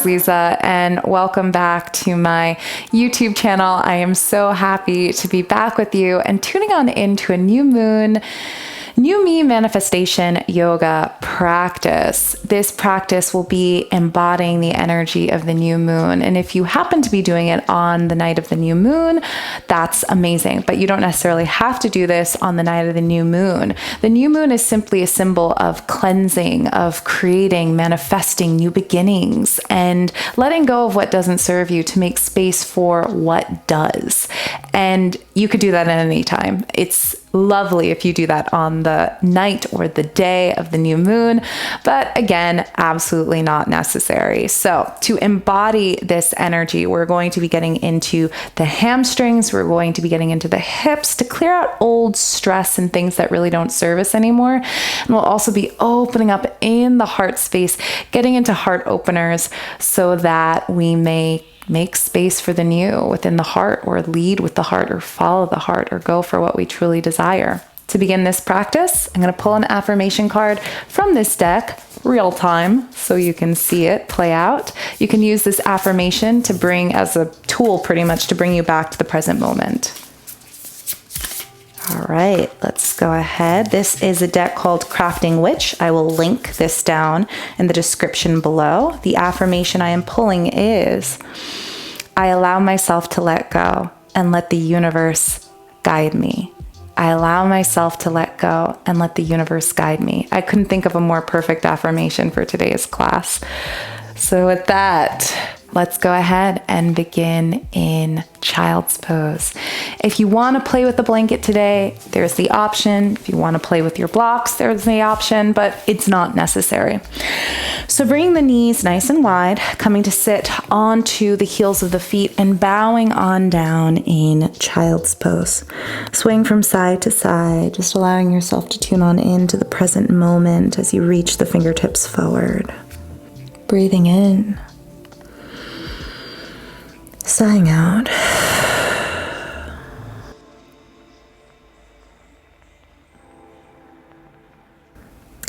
is Liza, and welcome back to my YouTube channel. I am so happy to be back with you and tuning on into a new moon, new me manifestation yoga practice. This practice will be embodying the energy of the new moon. And if you happen to be doing it on the night of the new moon, that's amazing. But you don't necessarily have to do this on the night of the new moon. The new moon is simply a symbol of cleansing, of creating, manifesting new beginnings, and letting go of what doesn't serve you to make space for what does. And you could do that at any time. It's lovely if you do that on the night or the day of the new moon, but again, absolutely not necessary. So to embody this energy, we're going to be getting into the hamstrings, we're going to be getting into the hips to clear out old stress and things that really don't serve us anymore. And we'll also be opening up in the heart space, getting into heart openers so that we may make space for the new within the heart, or lead with the heart, or follow the heart, or go for what we truly desire. To begin this practice, I'm going to pull an affirmation card from this deck, real time, so you can see it play out. You can use this affirmation to bring as a tool, pretty much, to bring you back to the present moment. All right, let's go ahead. This is a deck called Crafting Witch. I will link this down in the description below. The affirmation I am pulling is, I allow myself to let go and let the universe guide me. I allow myself to let go and let the universe guide me. I couldn't think of a more perfect affirmation for today's class. So with that, let's go ahead and begin in child's pose. If you want to play with the blanket today, there's the option. If you want to play with your blocks, there's the option, but it's not necessary. So bringing the knees nice and wide, coming to sit onto the heels of the feet and bowing on down in child's pose. Swaying from side to side, just allowing yourself to tune on into the present moment as you reach the fingertips forward. Breathing in. Sighing out.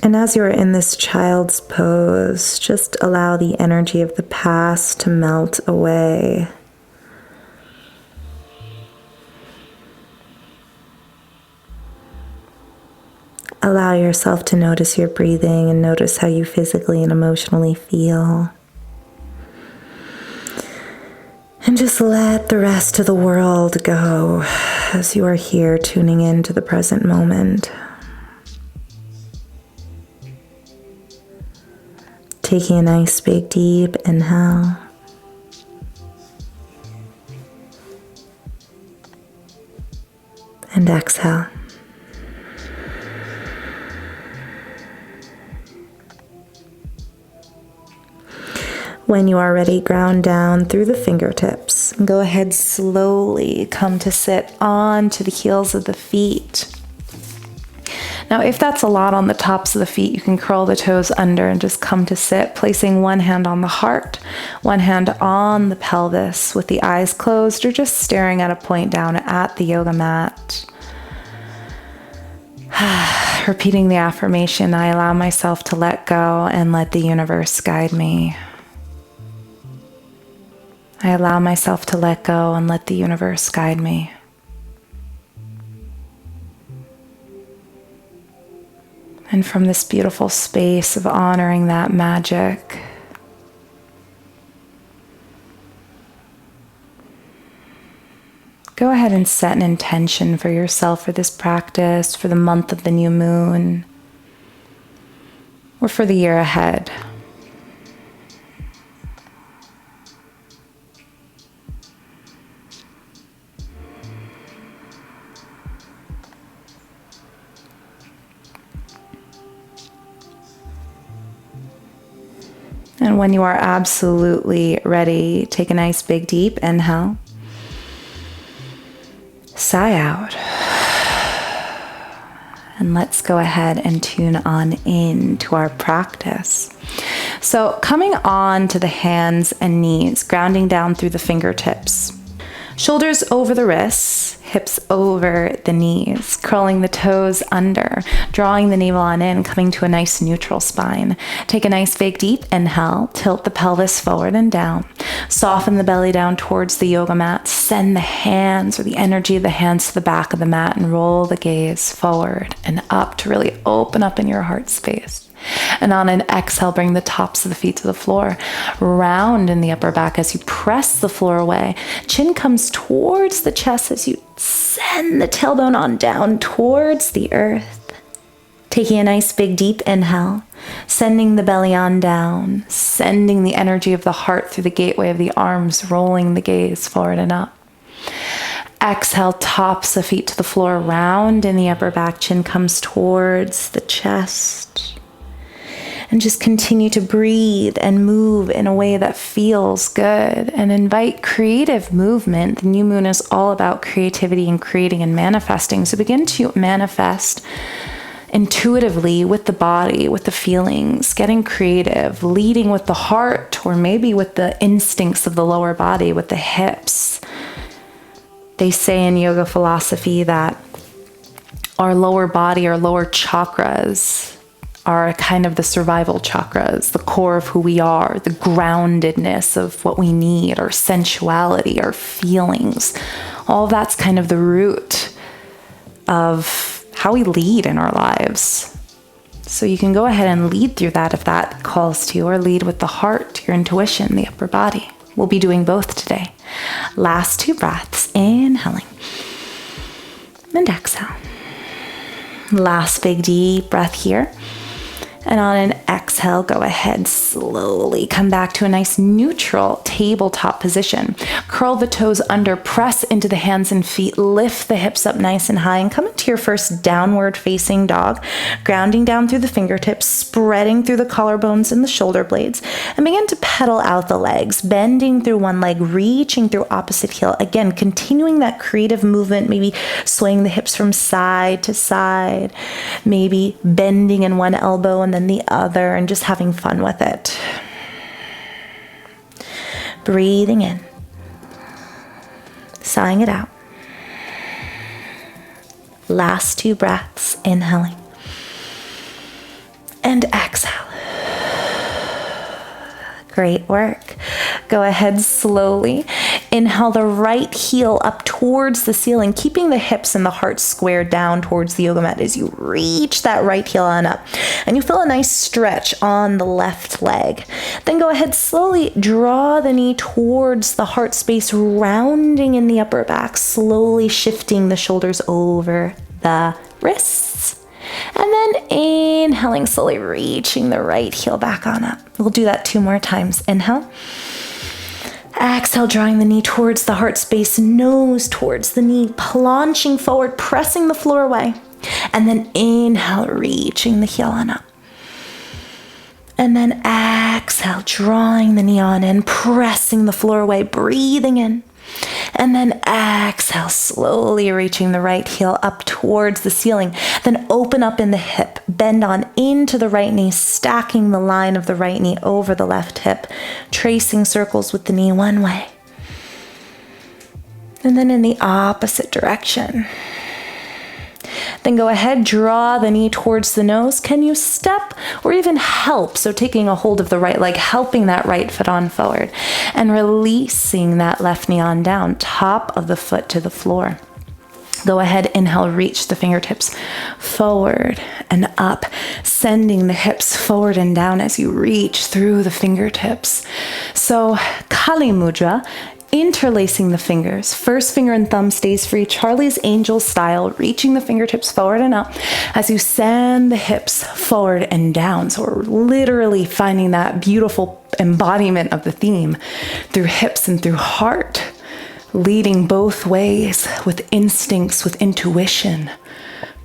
And as you're in this child's pose, just allow the energy of the past to melt away. Allow yourself to notice your breathing and notice how you physically and emotionally feel. And just let the rest of the world go as you are here tuning into the present moment. Taking a nice big deep inhale. And exhale. When you are ready, ground down through the fingertips. And go ahead, slowly come to sit onto the heels of the feet. Now, if that's a lot on the tops of the feet, you can curl the toes under and just come to sit, placing one hand on the heart, one hand on the pelvis with the eyes closed, or just staring at a point down at the yoga mat. Repeating the affirmation, I allow myself to let go and let the universe guide me. I allow myself to let go and let the universe guide me. And from this beautiful space of honoring that magic, go ahead and set an intention for yourself for this practice, for the month of the new moon, or for the year ahead. And when you are absolutely ready, take a nice big deep inhale. Sigh out. And let's go ahead and tune on in to our practice. So coming on to the hands and knees, grounding down through the fingertips. Shoulders over the wrists, hips over the knees, curling the toes under, drawing the navel on in, coming to a nice neutral spine. Take a nice big deep inhale, tilt the pelvis forward and down, soften the belly down towards the yoga mat, send the hands or the energy of the hands to the back of the mat and roll the gaze forward and up to really open up in your heart space. And on an exhale, bring the tops of the feet to the floor. Round in the upper back as you press the floor away. Chin comes towards the chest as you send the tailbone on down towards the earth. Taking a nice big deep inhale, sending the belly on down, sending the energy of the heart through the gateway of the arms, rolling the gaze forward and up. Exhale, tops of feet to the floor, round in the upper back, chin comes towards the chest. And just continue to breathe and move in a way that feels good and invite creative movement. The new moon is all about creativity and creating and manifesting. So begin to manifest intuitively with the body, with the feelings, getting creative, leading with the heart, or maybe with the instincts of the lower body, with the hips. They say in yoga philosophy that our lower body, our lower chakras, are kind of the survival chakras, the core of who we are, the groundedness of what we need, our sensuality, our feelings. All that's kind of the root of how we lead in our lives. So you can go ahead and lead through that if that calls to you, or lead with the heart, your intuition, the upper body. We'll be doing both today. Last 2 breaths, inhaling and exhale. Last big deep breath here. And on an exhale, go ahead, slowly come back to a nice neutral tabletop position. Curl the toes under, press into the hands and feet, lift the hips up nice and high, and come into your first downward facing dog, grounding down through the fingertips, spreading through the collarbones and the shoulder blades, and begin to pedal out the legs, bending through one leg, reaching through opposite heel. Again, continuing that creative movement, maybe swaying the hips from side to side, maybe bending in one elbow and then the other, and just having fun with it. Breathing in, sighing it out. Last 2 breaths, inhaling and exhale. Great work. Go ahead, slowly inhale the right heel up towards the ceiling, keeping the hips and the heart squared down towards the yoga mat as you reach that right heel on up. And you feel a nice stretch on the left leg. Then go ahead, slowly draw the knee towards the heart space, rounding in the upper back, slowly shifting the shoulders over the wrists. And then inhaling, slowly reaching the right heel back on up. We'll do that 2 more times. Inhale. Exhale, drawing the knee towards the heart space, nose towards the knee, planching forward, pressing the floor away. And then inhale, reaching the heel on up. And then exhale, drawing the knee on in, pressing the floor away, breathing in. And then exhale, slowly reaching the right heel up towards the ceiling. Then open up in the hip, bend on into the right knee, stacking the line of the right knee over the left hip, tracing circles with the knee one way. And then in the opposite direction. Then go ahead, draw the knee towards the nose. Can you step or even help? So taking a hold of the right leg, helping that right foot on forward, and releasing that left knee on down, top of the foot to the floor. Go ahead, inhale, reach the fingertips forward and up, sending the hips forward and down as you reach through the fingertips. So Kali Mudra, interlacing the fingers. First finger and thumb stays free, Charlie's Angel style, reaching the fingertips forward and up as you send the hips forward and down. So we're literally finding that beautiful embodiment of the theme through hips and through heart, leading both ways with instincts, with intuition,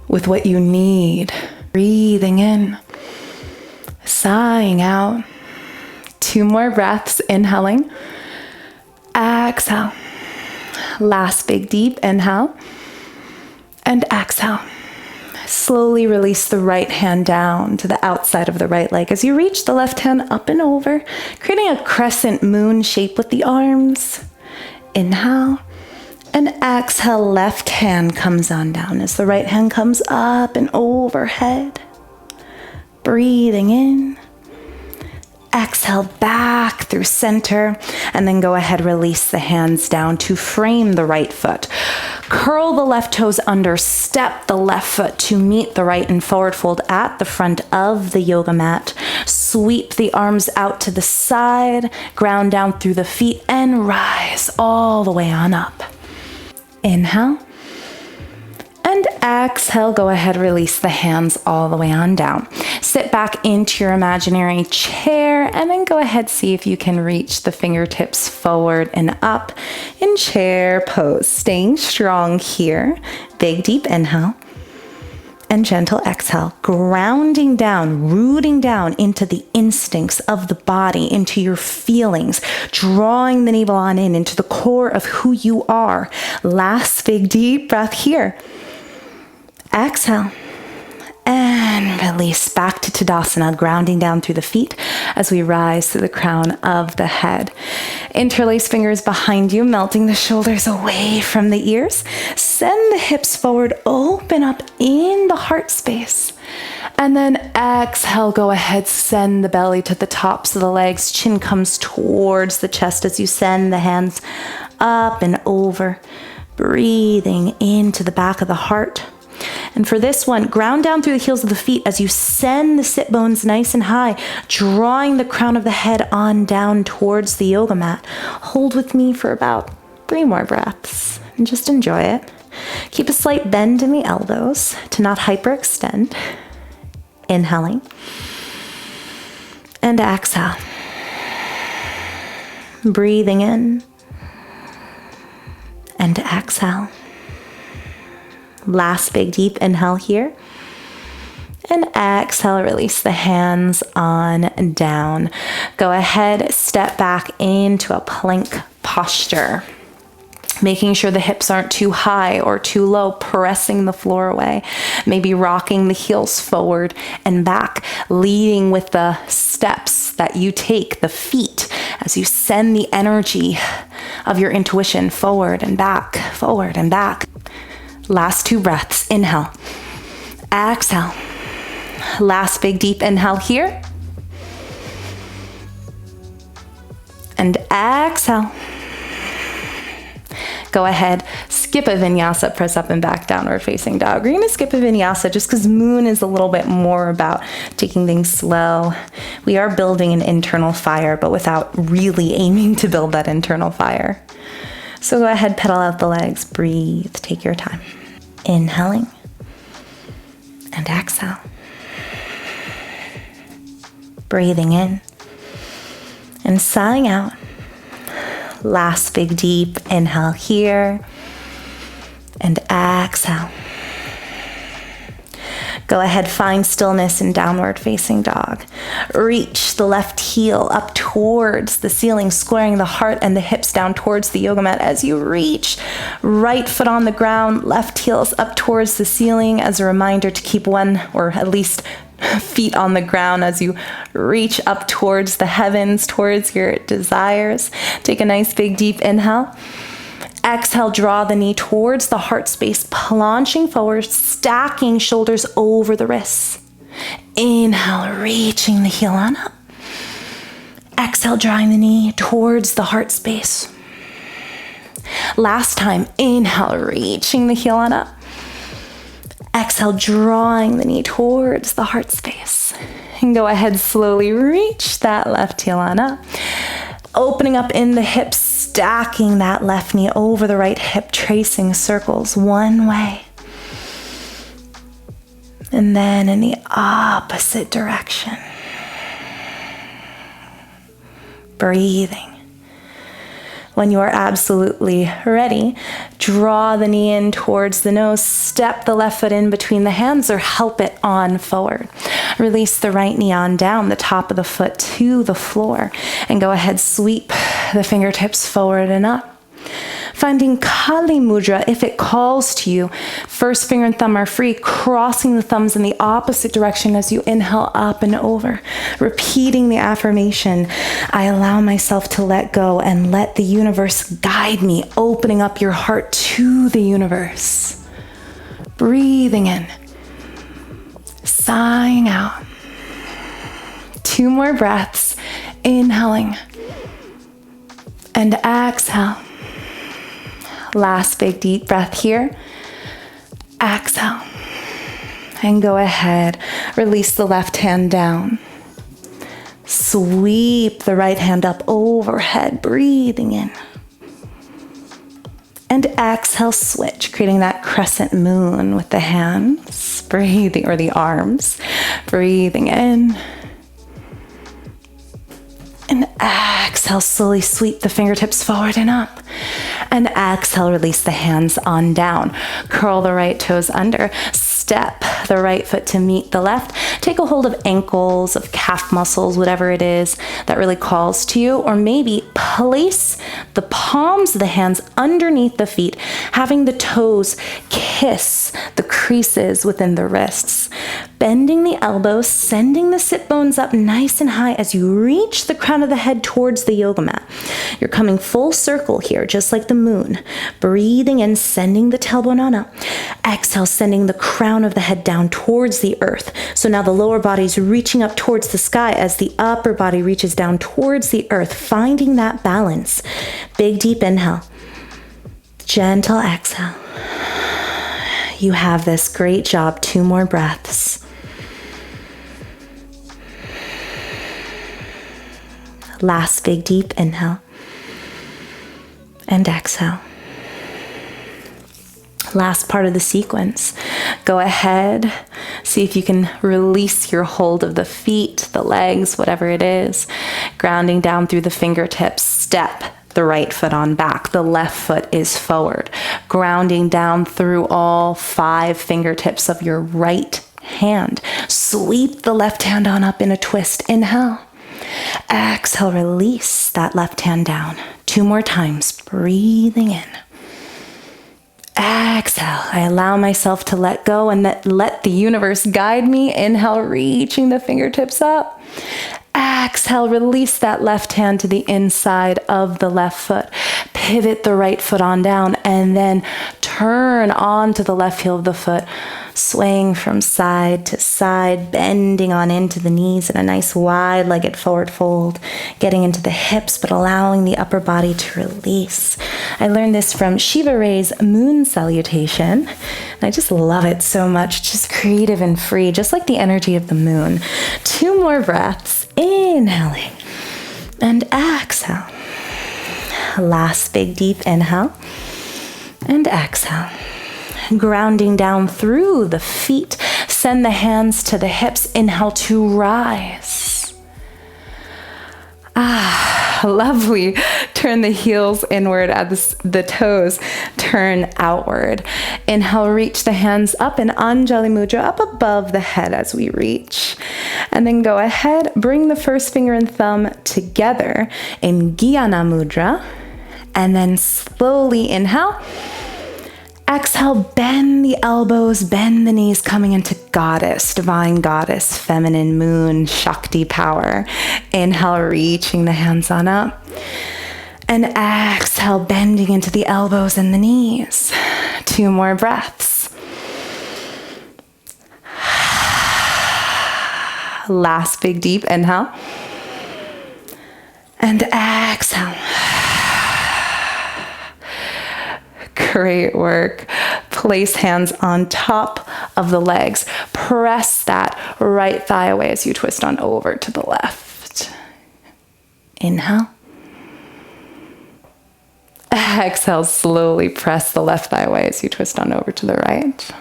with what you need. Breathing in, sighing out. 2 more breaths, inhaling. Exhale. Last big deep inhale and exhale. Slowly release the right hand down to the outside of the right leg as you reach the left hand up and over, creating a crescent moon shape with the arms. Inhale. And exhale, left hand comes on down as the right hand comes up and overhead. Breathing in. Exhale back through center, and then go ahead, release the hands down to frame the right foot. Curl the left toes under, step the left foot to meet the right and forward fold at the front of the yoga mat. Sweep the arms out to the side, ground down through the feet, and rise all the way on up. Inhale. And exhale, go ahead, release the hands all the way on down. Sit back into your imaginary chair and then go ahead, see if you can reach the fingertips forward and up in chair pose. Staying strong here. Big deep inhale and gentle exhale. Grounding down, rooting down into the instincts of the body, into your feelings, drawing the navel on in into the core of who you are. Last big deep breath here. Exhale and release back to Tadasana, grounding down through the feet as we rise to the crown of the head. Interlace fingers behind you, melting the shoulders away from the ears. Send the hips forward, open up in the heart space. And then exhale, go ahead, send the belly to the tops of the legs. Chin comes towards the chest as you send the hands up and over. Breathing into the back of the heart. And for this one, ground down through the heels of the feet as you send the sit bones nice and high, drawing the crown of the head on down towards the yoga mat. Hold with me for about 3 more breaths and just enjoy it. Keep a slight bend in the elbows to not hyperextend. Inhaling and exhale. Breathing in and exhale. Last big deep inhale here. And exhale, release the hands on down. Go ahead, step back into a plank posture. Making sure the hips aren't too high or too low, pressing the floor away. Maybe rocking the heels forward and back, leading with the steps that you take, the feet, as you send the energy of your intuition forward and back, forward and back. Last 2 breaths. Inhale. Exhale. Last big deep inhale here. And exhale. Go ahead, skip a vinyasa, press up and back, downward facing dog. We're gonna skip a vinyasa just because moon is a little bit more about taking things slow. We are building an internal fire, but without really aiming to build that internal fire. So go ahead, pedal out the legs, breathe, take your time. Inhaling and exhale. Breathing in and sighing out. Last big deep inhale here and exhale. Go ahead, find stillness in downward facing dog. Reach the left heel up towards the ceiling, squaring the heart and the hips down towards the yoga mat as you reach. Right foot on the ground, left heels up towards the ceiling as a reminder to keep 1 or at least feet on the ground as you reach up towards the heavens, towards your desires. Take a nice big deep inhale. Exhale, draw the knee towards the heart space, planching forward, stacking shoulders over the wrists. Inhale, reaching the heel on up. Exhale, drawing the knee towards the heart space. Last time, inhale, reaching the heel on up. Exhale, drawing the knee towards the heart space. And go ahead, slowly reach that left heel on up. Opening up in the hips, stacking that left knee over the right hip, tracing circles one way. And then in the opposite direction. Breathing. When you are absolutely ready, draw the knee in towards the nose, step the left foot in between the hands or help it on forward. Release the right knee on down, the top of the foot to the floor, and go ahead, sweep the fingertips forward and up. Finding Kali mudra if it calls to you. First finger and thumb are free, crossing the thumbs in the opposite direction as you inhale up and over. Repeating the affirmation, I allow myself to let go and let the universe guide me, opening up your heart to the universe. Breathing in, sighing out. 2 more breaths, inhaling and exhale. Last big deep breath here. Exhale. And go ahead, release the left hand down. Sweep the right hand up overhead, breathing in. And exhale, switch, creating that crescent moon with the hands, breathing, or the arms, breathing in. And exhale, slowly sweep the fingertips forward and up. And exhale, release the hands on down. Curl the right toes under. Step the right foot to meet the left. Take a hold of ankles, of calf muscles, whatever it is that really calls to you. Or maybe place the palms of the hands underneath the feet, having the toes kiss the creases within the wrists. Bending the elbows, sending the sit bones up nice and high as you reach the crown of the head towards the yoga mat. You're coming full circle here, just like the moon. Breathing in, sending the tailbone on up. Exhale, sending the crown of the head down towards the earth. So now the lower body's reaching up towards the sky as the upper body reaches down towards the earth, finding that balance. Big deep inhale. Gentle exhale. You have this. Great job. 2 more breaths. Last big deep inhale. And exhale. Last part of the sequence. Go ahead, see if you can release your hold of the feet, the legs, whatever it is. Grounding down through the fingertips. Step the right foot on back. The left foot is forward. Grounding down through all 5 fingertips of your right hand. Sweep the left hand on up in a twist. Inhale. Exhale, release that left hand down. 2 more times. Breathing in. Exhale, I allow myself to let go and let the universe guide me. Inhale, reaching the fingertips up. Exhale, release that left hand to the inside of the left foot. Pivot the right foot on down and then turn onto the left heel of the foot, swaying from side to side, bending on into the knees in a nice wide-legged forward fold, getting into the hips, but allowing the upper body to release. I learned this from Shiva Ray's moon salutation, and I just love it so much. Just creative and free, just like the energy of the moon. 2 more breaths, inhaling and exhale. Last big deep inhale and exhale. Grounding down through the feet. Send the hands to the hips. Inhale to rise. Lovely. Turn the heels inward as the toes turn outward. Inhale, reach the hands up in Anjali Mudra, up above the head as we reach. And then go ahead, bring the first finger and thumb together in Jnana Mudra. And then slowly inhale. Exhale, bend the elbows, bend the knees, coming into goddess, divine goddess, feminine moon, Shakti power. Inhale, reaching the hands on up. And exhale, bending into the elbows and the knees. 2 more breaths. Last big deep inhale. And exhale. Great work. Place hands on top of the legs. Press that right thigh away as you twist on over to the left. Inhale. Exhale, slowly press the left thigh away as you twist on over to the right.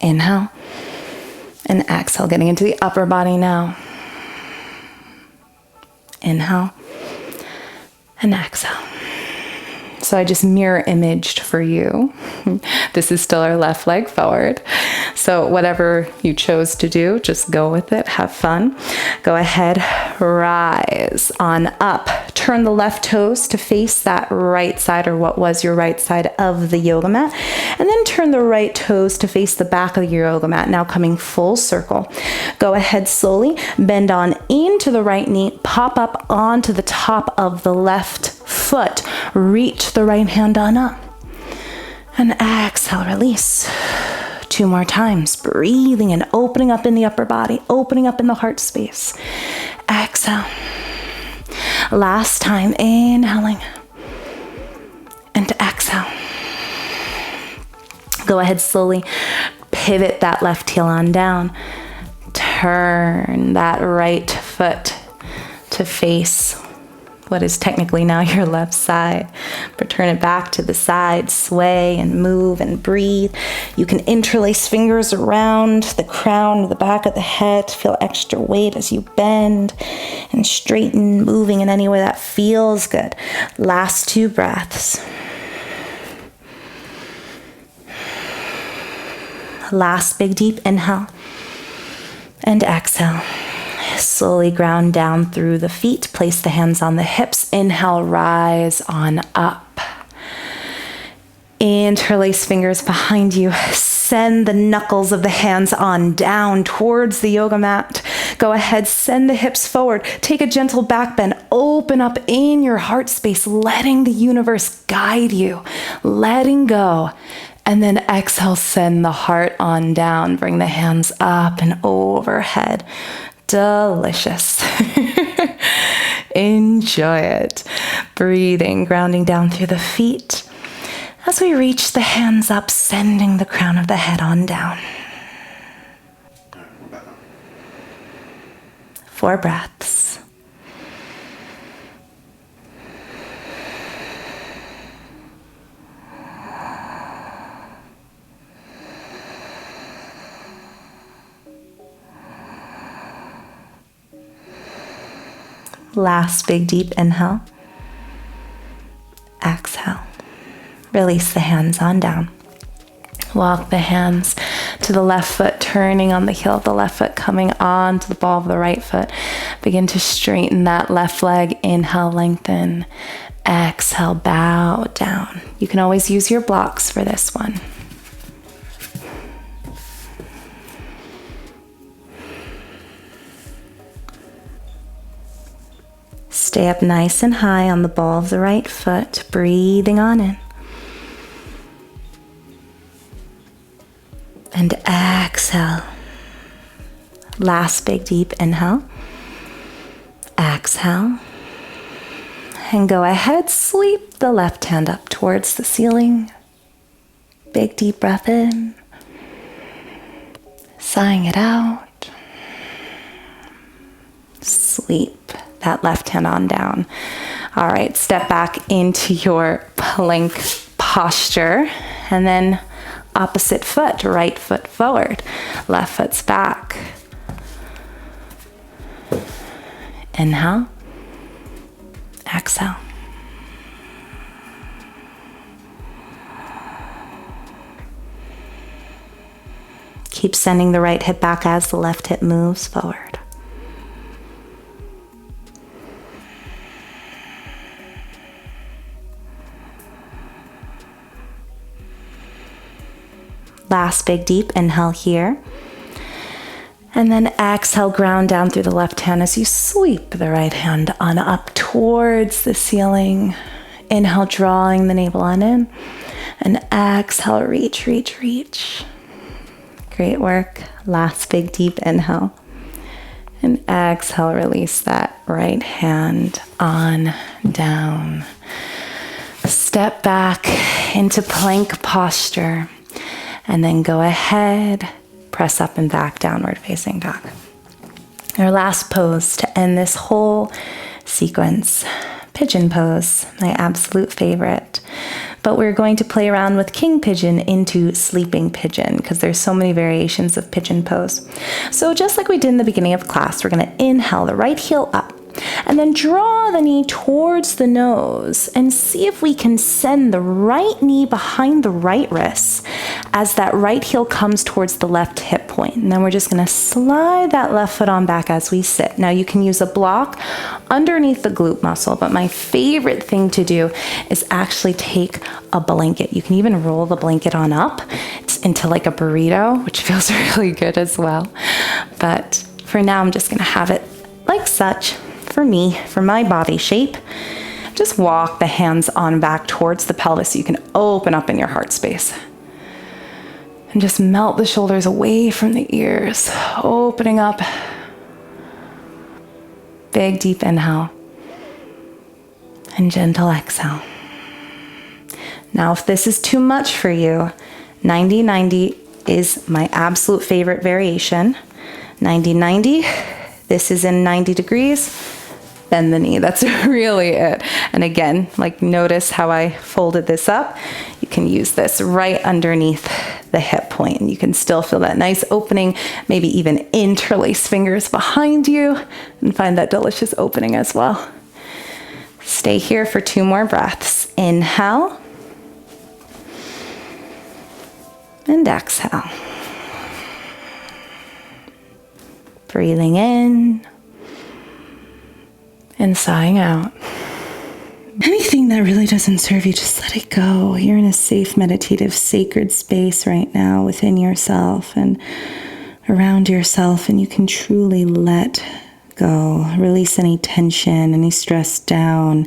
Inhale. And exhale, getting into the upper body now. Inhale. And exhale. So I just mirror imaged for you. This is still our left leg forward. So whatever you chose to do, just go with it, have fun. Go ahead, rise on up. Turn the left toes to face that right side, or what was your right side of the yoga mat. And then turn the right toes to face the back of your yoga mat. Now coming full circle. Go ahead slowly, bend on into the right knee, pop up onto the top of the left foot. Reach the right hand on up. And exhale, release. 2 more times, breathing and opening up in the upper body, opening up in the heart space. Exhale. Last time, inhaling and exhale. Go ahead slowly, pivot that left heel on down. Turn that right foot to face what is technically now your left side, but turn it back to the side, sway and move and breathe. You can interlace fingers around the crown, the back of the head, feel extra weight as you bend and straighten, moving in any way that feels good. Last 2 breaths. Last big deep inhale and exhale. Slowly ground down through the feet. Place the hands on the hips. Inhale, rise on up. Interlace fingers behind you. Send the knuckles of the hands on down towards the yoga mat. Go ahead, send the hips forward. Take a gentle back bend. Open up in your heart space, letting the universe guide you. Letting go. And then exhale, send the heart on down. Bring the hands up and overhead. Delicious. Enjoy it. Breathing, grounding down through the feet. As we reach the hands up, sending the crown of the head on down. 4 breaths. Last big deep inhale. Exhale. Release the hands on down. Walk the hands to the left foot, turning on the heel of the left foot, coming on to the ball of the right foot. Begin to straighten that left leg. Inhale, lengthen. Exhale, bow down. You can always use your blocks for this one. Stay up nice and high on the ball of the right foot, breathing on in. And exhale. Last big deep inhale. Exhale. And go ahead, sweep the left hand up towards the ceiling. Big deep breath in. Sighing it out. Sleep that left hand on down. All right, step back into your plank posture, and then opposite foot, right foot forward, left foot's back. Inhale, exhale. Keep sending the right hip back as the left hip moves forward. Last big deep inhale here. And then exhale, ground down through the left hand as you sweep the right hand on up towards the ceiling. Inhale, drawing the navel on in. And exhale, reach, reach, reach. Great work. Last big deep inhale. And exhale, release that right hand on down. Step back into plank posture. And then go ahead, press up and back, downward facing dog. Our last pose to end this whole sequence, pigeon pose, my absolute favorite. But we're going to play around with king pigeon into sleeping pigeon because there's so many variations of pigeon pose. So just like we did in the beginning of class, we're going to inhale the right heel up. And then draw the knee towards the nose and see if we can send the right knee behind the right wrist as that right heel comes towards the left hip point. And then we're just going to slide that left foot on back as we sit. Now you can use a block underneath the glute muscle, but my favorite thing to do is actually take a blanket. You can even roll the blanket on up into like a burrito, which feels really good as well. But for now, I'm just going to have it like such for me, for my body shape. Just walk the hands on back towards the pelvis so you can open up in your heart space. And just melt the shoulders away from the ears, opening up. Big deep inhale and gentle exhale. Now, if this is too much for you, 90-90 is my absolute favorite variation. 90-90, this is in 90 degrees, bend the knee. That's really it. And again, like notice how I folded this up. You can use this right underneath the hip point, and you can still feel that nice opening, maybe even interlace fingers behind you and find that delicious opening as well. Stay here for 2 more breaths. Inhale and exhale. Breathing in and sighing out. Anything that really doesn't serve you, just let it go. You're in a safe, meditative, sacred space right now within yourself and around yourself, and you can truly let go. Release any tension, any stress down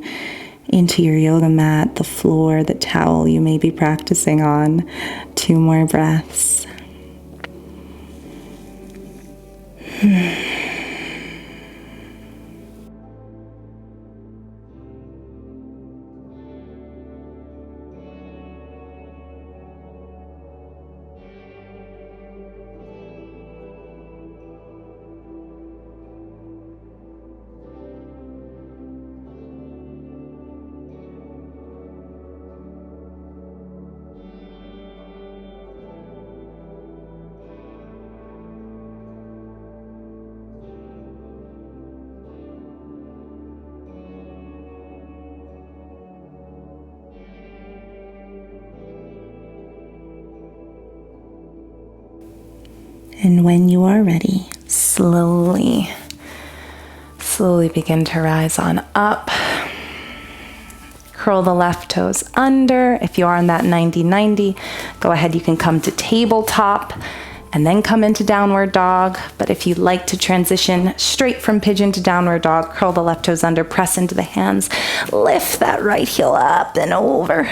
into your yoga mat, the floor, the towel you may be practicing on. 2 more breaths. And when you are ready, slowly begin to rise on up. Curl the left toes under. If you are on that 90-90, go ahead, you can come to tabletop and then come into downward dog. But if you'd like to transition straight from pigeon to downward dog, curl the left toes under, press into the hands, lift that right heel up and over,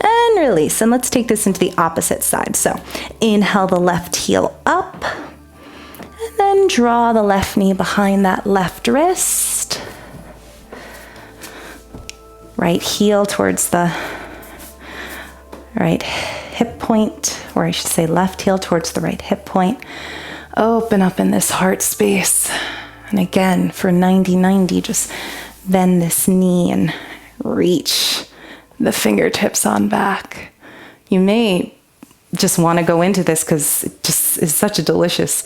and release. And let's take this into the opposite side. So inhale the left heel up, and then draw the left knee behind that left wrist. Right heel towards the right hip point, or I should say left heel towards the right hip point. Open up in this heart space. And again, for 90-90, just bend this knee and reach the fingertips on back. You may just want to go into this because it just is such a delicious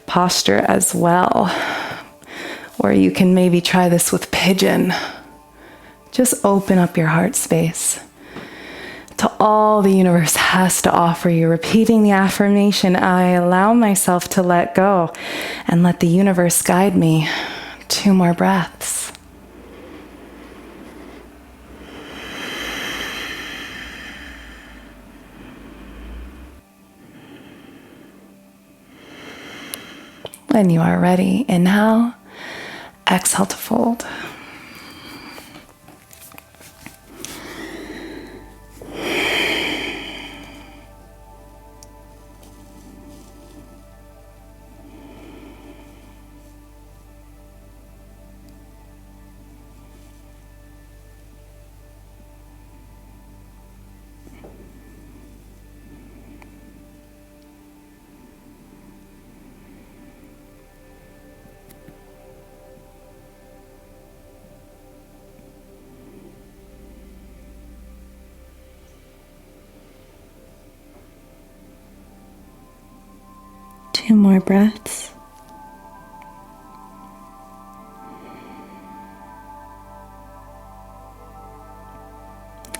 posture as well. Or you can maybe try this with pigeon. Just open up your heart space to all the universe has to offer you. Repeating the affirmation, I allow myself to let go and let the universe guide me. 2 more breaths. When you are ready, inhale, exhale to fold. Two more breaths.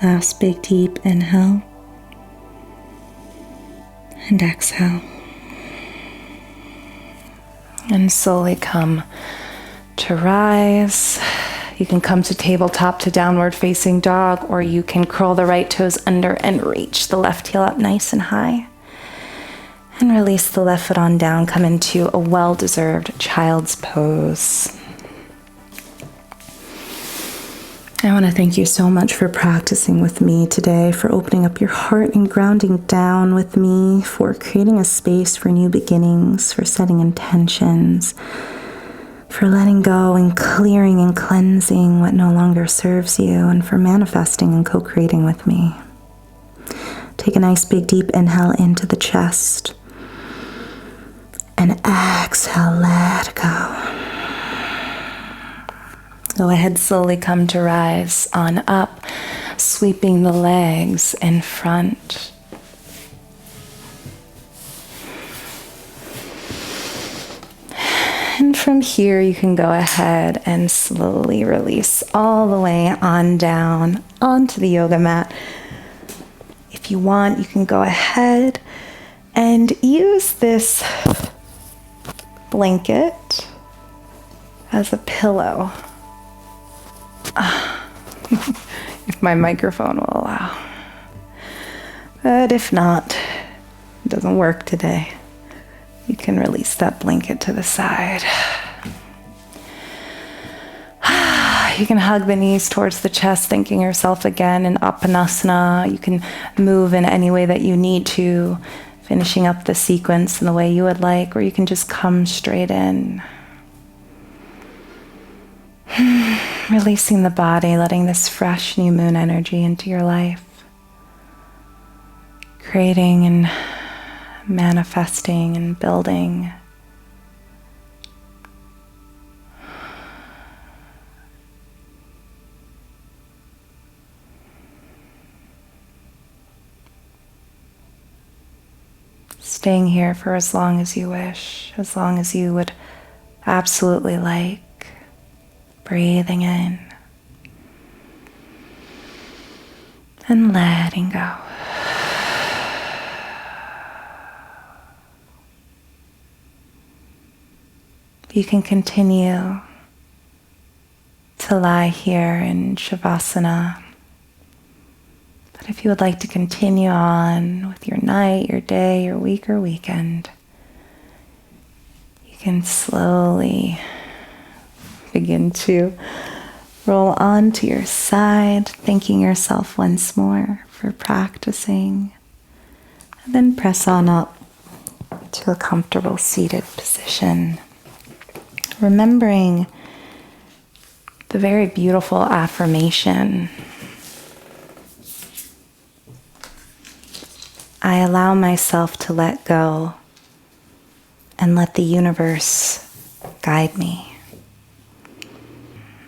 Last big deep inhale and exhale. And slowly come to rise. You can come to tabletop to downward facing dog, or you can curl the right toes under and reach the left heel up nice and high. And release the left foot on down. Come into a well-deserved child's pose. I want to thank you so much for practicing with me today, for opening up your heart and grounding down with me, for creating a space for new beginnings, for setting intentions, for letting go and clearing and cleansing what no longer serves you, and for manifesting and co-creating with me. Take a nice big deep inhale into the chest. And exhale, let go. Go ahead, slowly come to rise on up, sweeping the legs in front. And from here, you can go ahead and slowly release all the way on down onto the yoga mat. If you want, you can go ahead and use this blanket as a pillow. If my microphone will allow. But if not, it doesn't work today, you can release that blanket to the side. You can hug the knees towards the chest, thanking yourself again in Uttanasana. You can move in any way that you need to, finishing up the sequence in the way you would like, or you can just come straight in. Releasing the body, letting this fresh new moon energy into your life. Creating and manifesting and building. Staying here for as long as you wish, as long as you would absolutely like. Breathing in and letting go. You can continue to lie here in Shavasana. But if you would like to continue on with your night, your day, your week, or weekend, you can slowly begin to roll onto your side, thanking yourself once more for practicing. And then press on up to a comfortable seated position. Remembering the very beautiful affirmation. I allow myself to let go and let the universe guide me.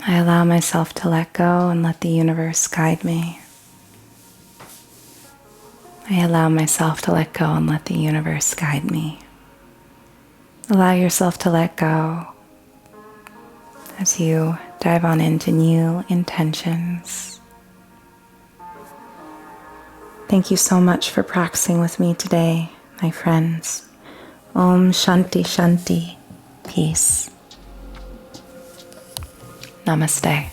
I allow myself to let go and let the universe guide me. I allow myself to let go and let the universe guide me. Allow yourself to let go as you dive on into new intentions. Thank you so much for practicing with me today, my friends. Om Shanti Shanti. Peace. Namaste.